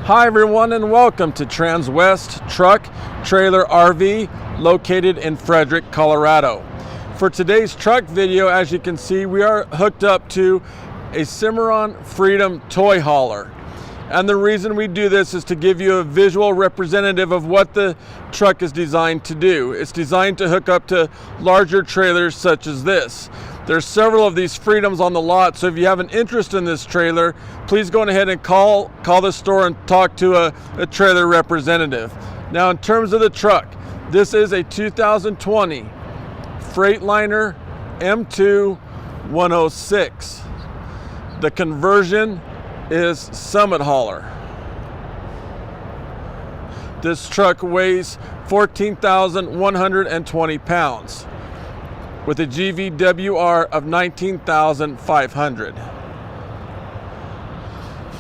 Hi everyone and welcome to Transwest Truck Trailer RV located in Frederick, Colorado. For today's truck video, as you can see, we are hooked up to a Cimarron Freedom toy hauler. And the reason we do this is to give you a visual representative of what the truck is designed to do. It's designed to hook up to larger trailers such as this. There's several of these Freedoms on the lot, so if you have an interest in this trailer, please go ahead and call the store and talk to a trailer representative. Now, in terms of the truck, this is a 2020 Freightliner M2 106. The conversion is Summit Hauler. This truck weighs 14,120 pounds with a GVWR of 19,500.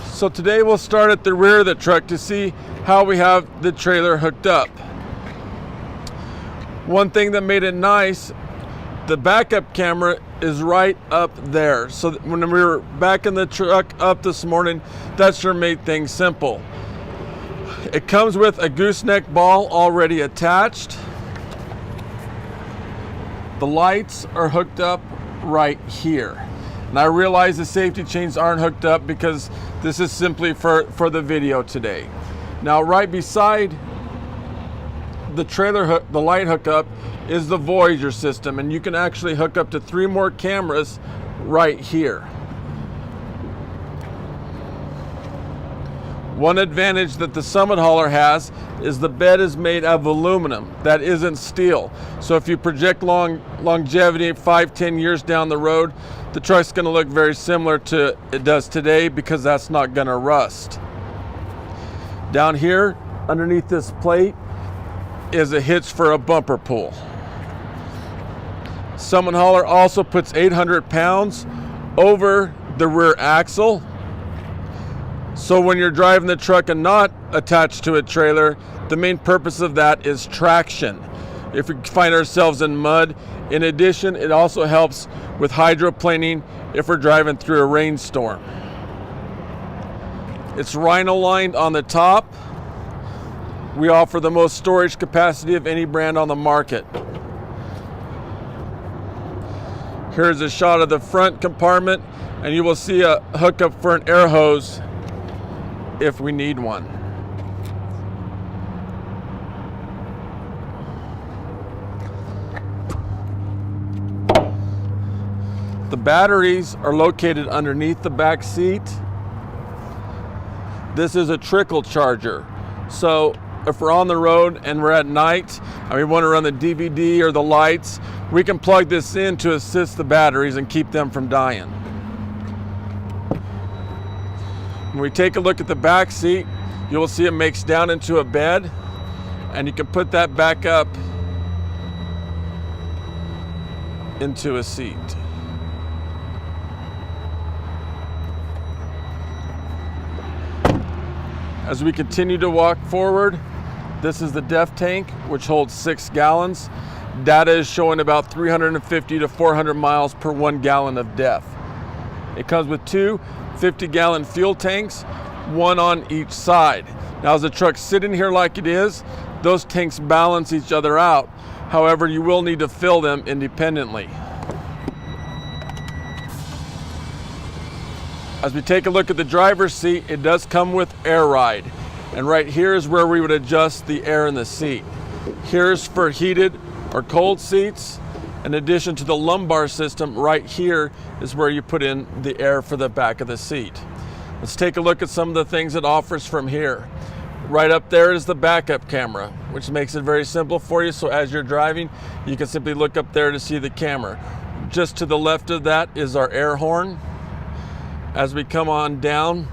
So today we'll start at the rear of the truck to see how we have the trailer hooked up. One thing that made it nice, the backup camera is right up there. So when we were backing the truck up this morning, that sure made things simple. It comes with a gooseneck ball already attached. The lights are hooked up right here. And I realize the safety chains aren't hooked up because this is simply for the video today. Now, right beside the trailer hook, the light hookup, is the Voyager system, and you can actually hook up to 3 more cameras right here. One advantage that the Summit Hauler has is the bed is made of aluminum, that isn't steel. So if you project longevity 5-10 years down the road, the truck's going to look very similar to it does today because that's not going to rust. Down here underneath this plate is a hitch for a bumper pull. Summit Hauler also puts 800 pounds over the rear axle. So when you're driving the truck and not attached to a trailer, the main purpose of that is traction. If we find ourselves in mud, in addition, it also helps with hydroplaning if we're driving through a rainstorm. It's rhino lined on the top. We offer the most storage capacity of any brand on the market. Here's a shot of the front compartment, and you will see a hookup for an air hose if we need one. The batteries are located underneath the back seat. This is a trickle charger. So if we're on the road and we're at night and we want to run the DVD or the lights, we can plug this in to assist the batteries and keep them from dying. When we take a look at the back seat, you will see it makes down into a bed, and you can put that back up into a seat. As we continue to walk forward, this is the DEF tank, which holds 6 gallons. Data is showing about 350 to 400 miles per 1 gallon of DEF. It comes with 2 50-gallon fuel tanks, 1 on each side. Now, as the truck's sitting here like it is, those tanks balance each other out. However, you will need to fill them independently. As we take a look at the driver's seat, it does come with air ride. And right here is where we would adjust the air in the seat. Here's for heated or cold seats. In addition to the lumbar system, right here is where you put in the air for the back of the seat. Let's take a look at some of the things it offers from here. Right up there is the backup camera, which makes it very simple for you. So as you're driving, you can simply look up there to see the camera. Just to the left of that is our air horn. As we come on down,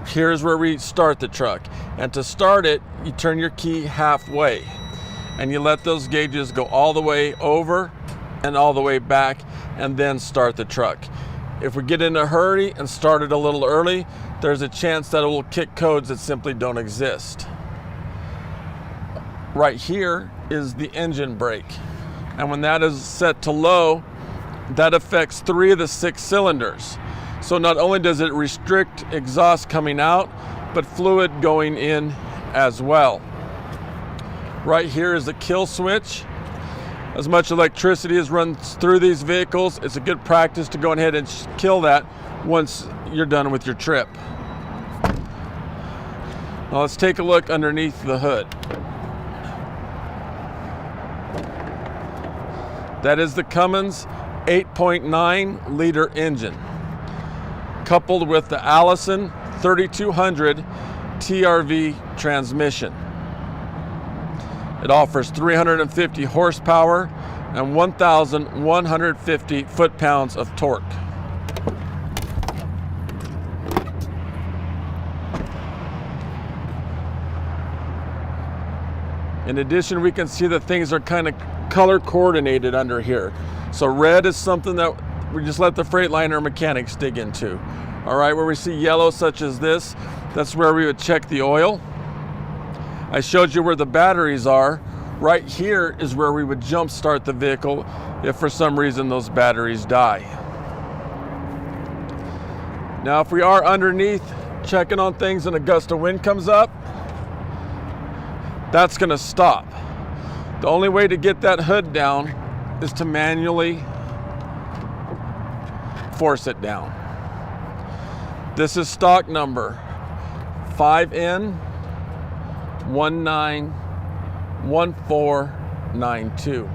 here's where we start the truck. And to start it, you turn your key halfway, and you let those gauges go all the way over and all the way back, and then start the truck. If we get in a hurry and start it a little early, there's a chance that it will kick codes that simply don't exist. Right here is the engine brake, and when that is set to low, that affects 3 of the 6 cylinders. So not only does it restrict exhaust coming out, but fluid going in as well. Right here is the kill switch. As much electricity as runs through these vehicles, it's a good practice to go ahead and kill that once you're done with your trip. Now let's take a look underneath the hood. That is the Cummins 8.9 liter engine, coupled with the Allison 3200 TRV transmission. It offers 350 horsepower and 1,150 foot-pounds of torque. In addition, we can see that things are kind of color coordinated under here. So red is something that we just let the Freightliner mechanics dig into. All right, where we see yellow such as this, that's where we would check the oil. I showed you where the batteries are. Right here is where we would jump start the vehicle if for some reason those batteries die. Now if we are underneath checking on things and a gust of wind comes up, that's going to stop. The only way to get that hood down is to manually force it down. This is stock number 5N191492.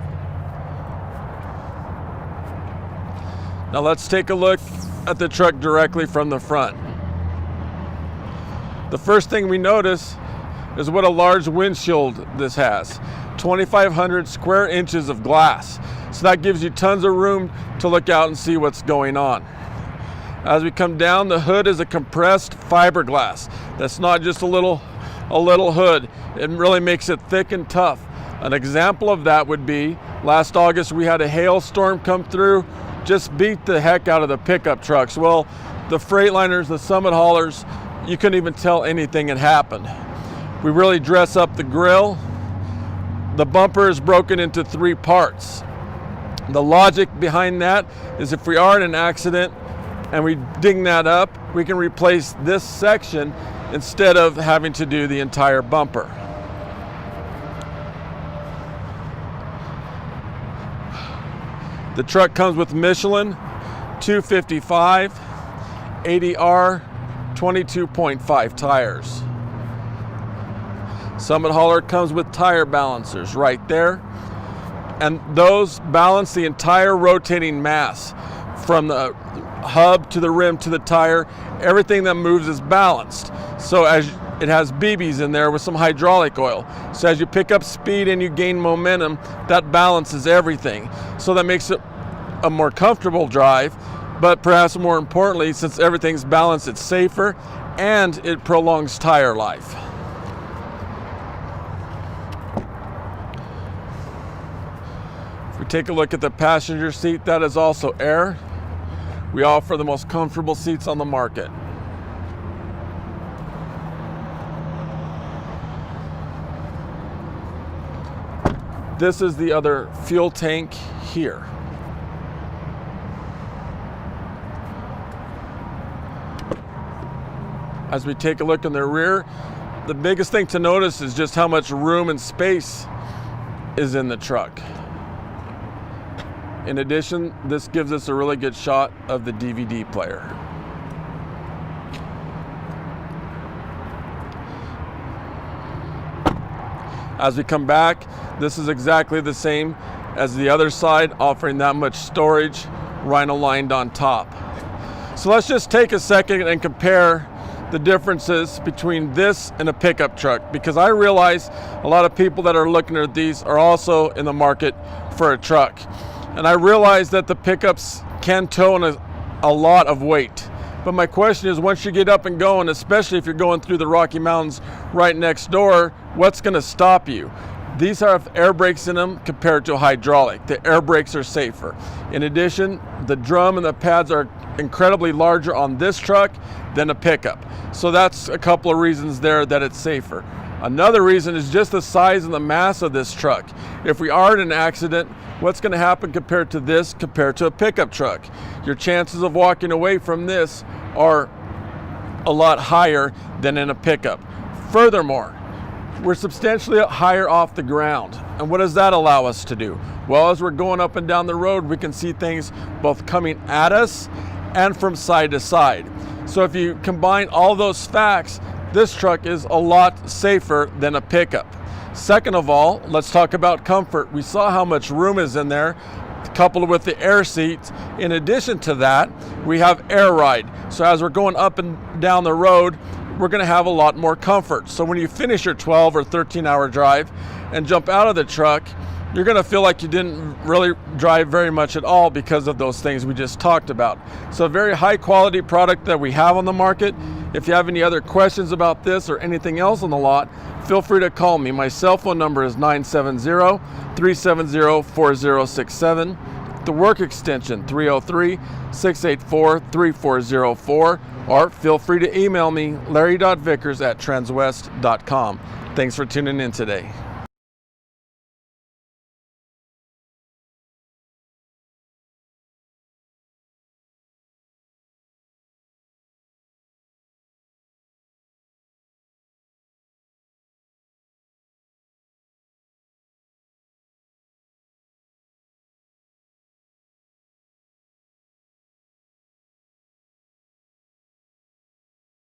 Now let's take a look at the truck directly from the front. The first thing we notice is what a large windshield this has. 2,500 square inches of glass. So that gives you tons of room to look out and see what's going on. As we come down, the hood is a compressed fiberglass. That's not just a little hood. It really makes it thick and tough. An example of that would be last August we had a hailstorm come through, just beat the heck out of the pickup trucks. Well, the Freightliners, the Summit haulers, you couldn't even tell anything had happened. We really dress up the grill. The bumper is broken into 3 parts. The logic behind that is if we are in an accident and we ding that up, we can replace this section instead of having to do the entire bumper. The truck comes with Michelin 255 80R 22.5 tires. Summit hauler comes with tire balancers right there, and those balance the entire rotating mass from the hub to the rim to the tire. Everything that moves is balanced. So as it has BBs in there with some hydraulic oil. So as you pick up speed and you gain momentum, that balances everything. So that makes it a more comfortable drive, but perhaps more importantly, since everything's balanced, it's safer and it prolongs tire life. If we take a look at the passenger seat, that is also air. We offer the most comfortable seats on the market. This is the other fuel tank here. As we take a look in the rear, the biggest thing to notice is just how much room and space is in the truck. In addition, this gives us a really good shot of the DVD player. As we come back, this is exactly the same as the other side, offering that much storage, rhino lined on top. So let's just take a second and compare the differences between this and a pickup truck, because I realize a lot of people that are looking at these are also in the market for a truck. And I realize that the pickups can tow a lot of weight. But my question is, once you get up and going, especially if you're going through the Rocky Mountains right next door, what's going to stop you? These have air brakes in them compared to a hydraulic. The air brakes are safer. In addition, the drum and the pads are incredibly larger on this truck than a pickup. So that's a couple of reasons there that it's safer. Another reason is just the size and the mass of this truck. If we are in an accident, What's going to happen compared to this, compared to a pickup truck? Your chances of walking away from this are a lot higher than in a pickup. Furthermore, we're substantially higher off the ground. And what does that allow us to do? Well, as we're going up and down the road, we can see things both coming at us and from side to side. So if you combine all those facts, this truck is a lot safer than a pickup. Second of all, let's talk about comfort. We saw how much room is in there, coupled with the air seats. In addition to that, we have air ride. So as we're going up and down the road, we're going to have a lot more comfort. So when you finish your 12 or 13 hour drive and jump out of the truck, you're going to feel like you didn't really drive very much at all because of those things we just talked about. So a very high quality product that we have on the market. If you have any other questions about this or anything else on the lot, feel free to call me. My cell phone number is 970-370-4067. The work extension 303-684-3404, or feel free to email me, larry.vickers@transwest.com. Thanks for tuning in today.